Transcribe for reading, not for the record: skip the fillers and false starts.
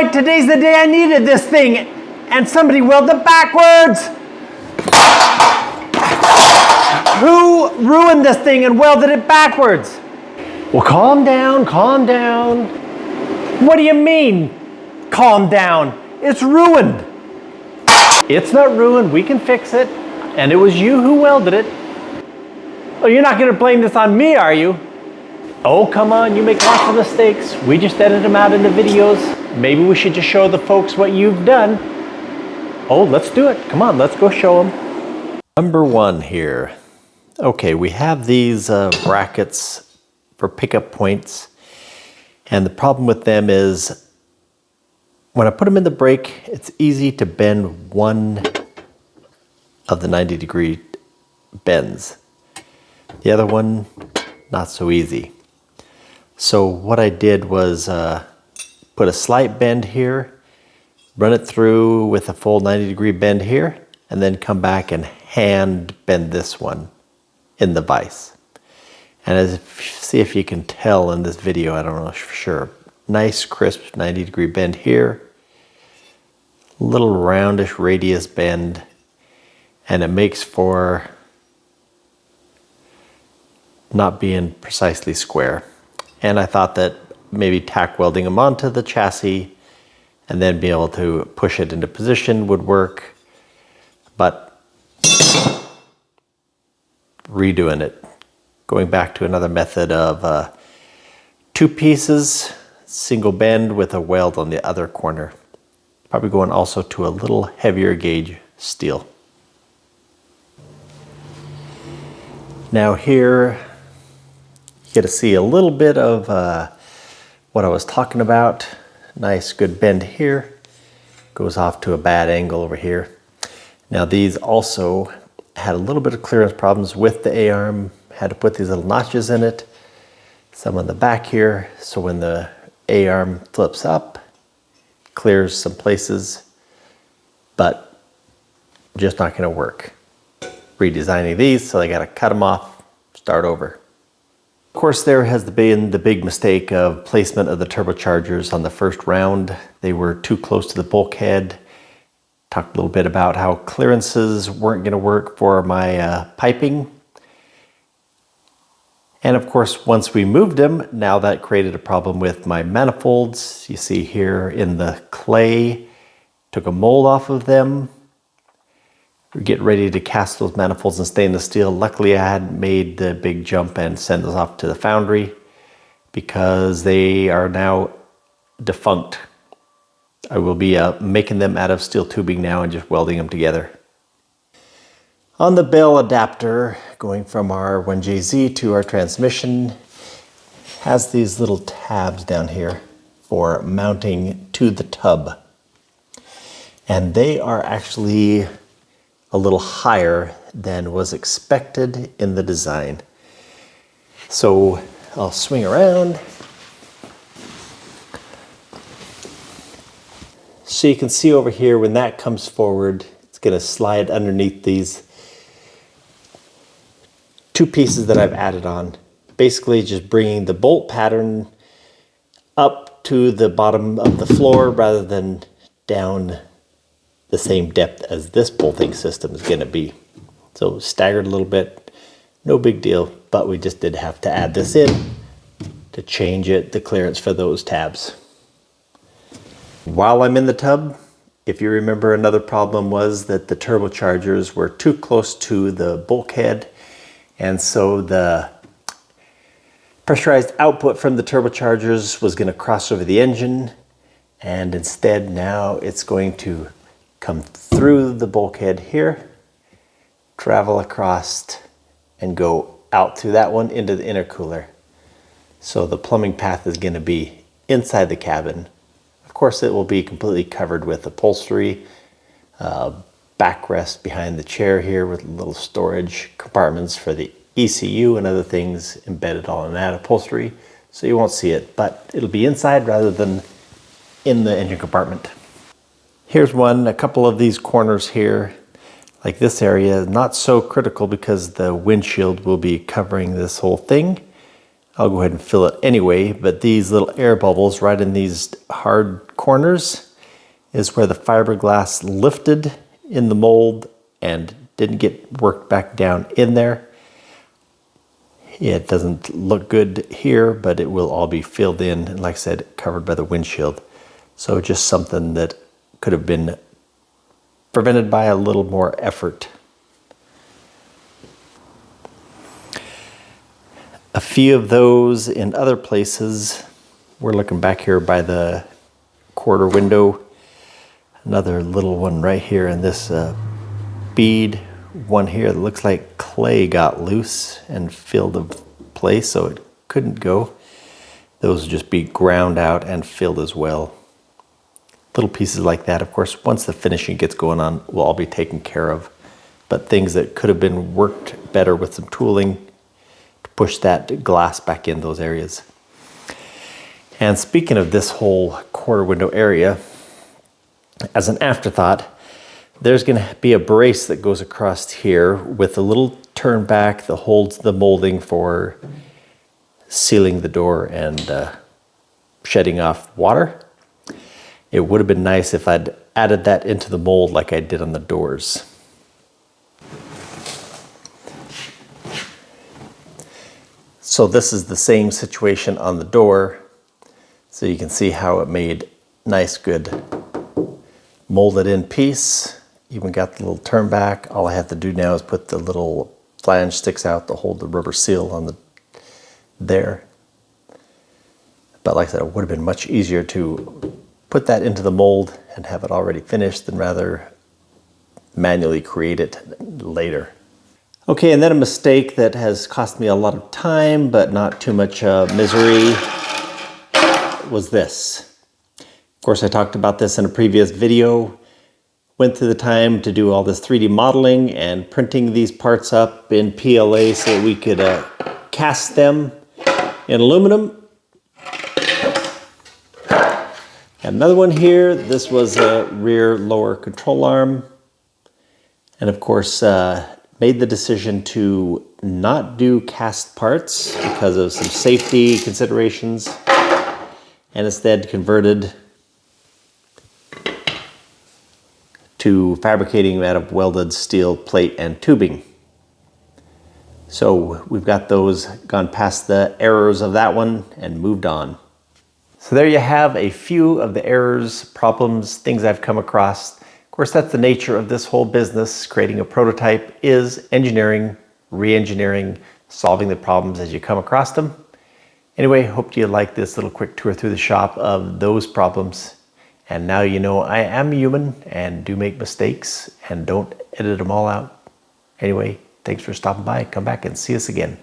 what? Today's the day I needed this thing, and somebody welded it backwards. Who ruined this thing and welded it backwards? Well, calm down, calm down. What do you mean, calm down? It's ruined. It's not ruined, we can fix it. And it was you who welded it. Oh, you're not gonna blame this on me, are you? Oh, come on, you make lots of mistakes. We just edit them out into videos. Maybe we should just show the folks what you've done. Oh, let's do it. Come on, let's go show them. Number one here. Okay, we have these brackets for pickup points. And the problem with them is when I put them in the brake, it's easy to bend one of the 90-degree bends. The other one, not so easy. So what I did was put a slight bend here, run it through with a full 90-degree bend here, and then come back and hand bend this one in the vise. And see if you can tell in this video, I don't know for sure. Nice crisp 90-degree bend here, little roundish radius bend, and it makes for not being precisely square. And I thought that maybe tack welding them onto the chassis and then be able to push it into position would work, but redoing it, going back to another method of two pieces, single bend with a weld on the other corner. Probably going also to a little heavier gauge steel. Now here, you get to see a little bit of what I was talking about. Nice good bend here. Goes off to a bad angle over here. Now these also had a little bit of clearance problems with the A-arm. Had to put these little notches in it. Some on the back here, so when the A-arm flips up, clears some places, but just not gonna work. Redesigning these, so I gotta cut them off, start over. Of course, there has been the big mistake of placement of the turbochargers on the first round. They were too close to the bulkhead. Talked a little bit about how clearances weren't gonna work for my piping. And of course, once we moved them, now that created a problem with my manifolds. You see here in the clay, took a mold off of them. We're getting ready to cast those manifolds in stainless steel. Luckily, I had made the big jump and send those off to the foundry because they are now defunct. I will be making them out of steel tubing now and just welding them together. On the bell adapter, going from our 1JZ to our transmission, has these little tabs down here for mounting to the tub. And they are actually a little higher than was expected in the design. So I'll swing around. So you can see over here when that comes forward, it's going to slide underneath these two pieces that I've added on. Basically just bringing the bolt pattern up to the bottom of the floor rather than down the same depth as this bolting system is going to be. So staggered a little bit, no big deal, but we just did have to add this in to change the clearance for those tabs. While I'm in the tub, if you remember, another problem was that the turbochargers were too close to the bulkhead, and so the pressurized output from the turbochargers was going to cross over the engine, and instead now it's going to come through the bulkhead here, travel across, and go out through that one into the intercooler. So the plumbing path is going to be inside the cabin. Of course, it will be completely covered with upholstery, backrest behind the chair here with little storage compartments for the ECU and other things embedded all in that upholstery. So you won't see it, but it'll be inside rather than in the engine compartment. Here's one, a couple of these corners here, like this area, not so critical because the windshield will be covering this whole thing. I'll go ahead and fill it anyway, but these little air bubbles right in these hard corners is where the fiberglass lifted in the mold and didn't get worked back down in there. It doesn't look good here, but it will all be filled in and, like I said, covered by the windshield. So just something that could have been prevented by a little more effort. A few of those in other places. We're looking back here by the quarter window. Another little one right here in this bead. One here that looks like clay got loose and filled the place, so it couldn't go. Those would just be ground out and filled as well. Little pieces like that, of course, once the finishing gets going on, will all be taken care of. But things that could have been worked better with some tooling to push that glass back in those areas. And speaking of this whole quarter window area, as an afterthought, there's going to be a brace that goes across here with a little turn back that holds the molding for sealing the door and shedding off water. It would have been nice if I'd added that into the mold like I did on the doors. So this is the same situation on the door. So you can see how it made nice, good molded in piece. Even got the little turn back. All I have to do now is put the little flange sticks out to hold the rubber seal on there. But like I said, it would have been much easier to put that into the mold and have it already finished than rather manually create it later. Okay, and then a mistake that has cost me a lot of time but not too much misery was this. Of course, I talked about this in a previous video. Went through the time to do all this 3D modeling and printing these parts up in PLA so that we could cast them in aluminum. Got another one here. This was a rear lower control arm. And of course, made the decision to not do cast parts because of some safety considerations, and instead converted to fabricating out of welded steel plate and tubing. So we've got those, gone past the errors of that one and moved on. So there you have a few of the errors, problems, things I've come across. Of course, that's the nature of this whole business. Creating a prototype is engineering, re-engineering, solving the problems as you come across them. Anyway, hope you like this little quick tour through the shop of those problems. And now you know I am human and do make mistakes and don't edit them all out. Anyway, thanks for stopping by. Come back and see us again.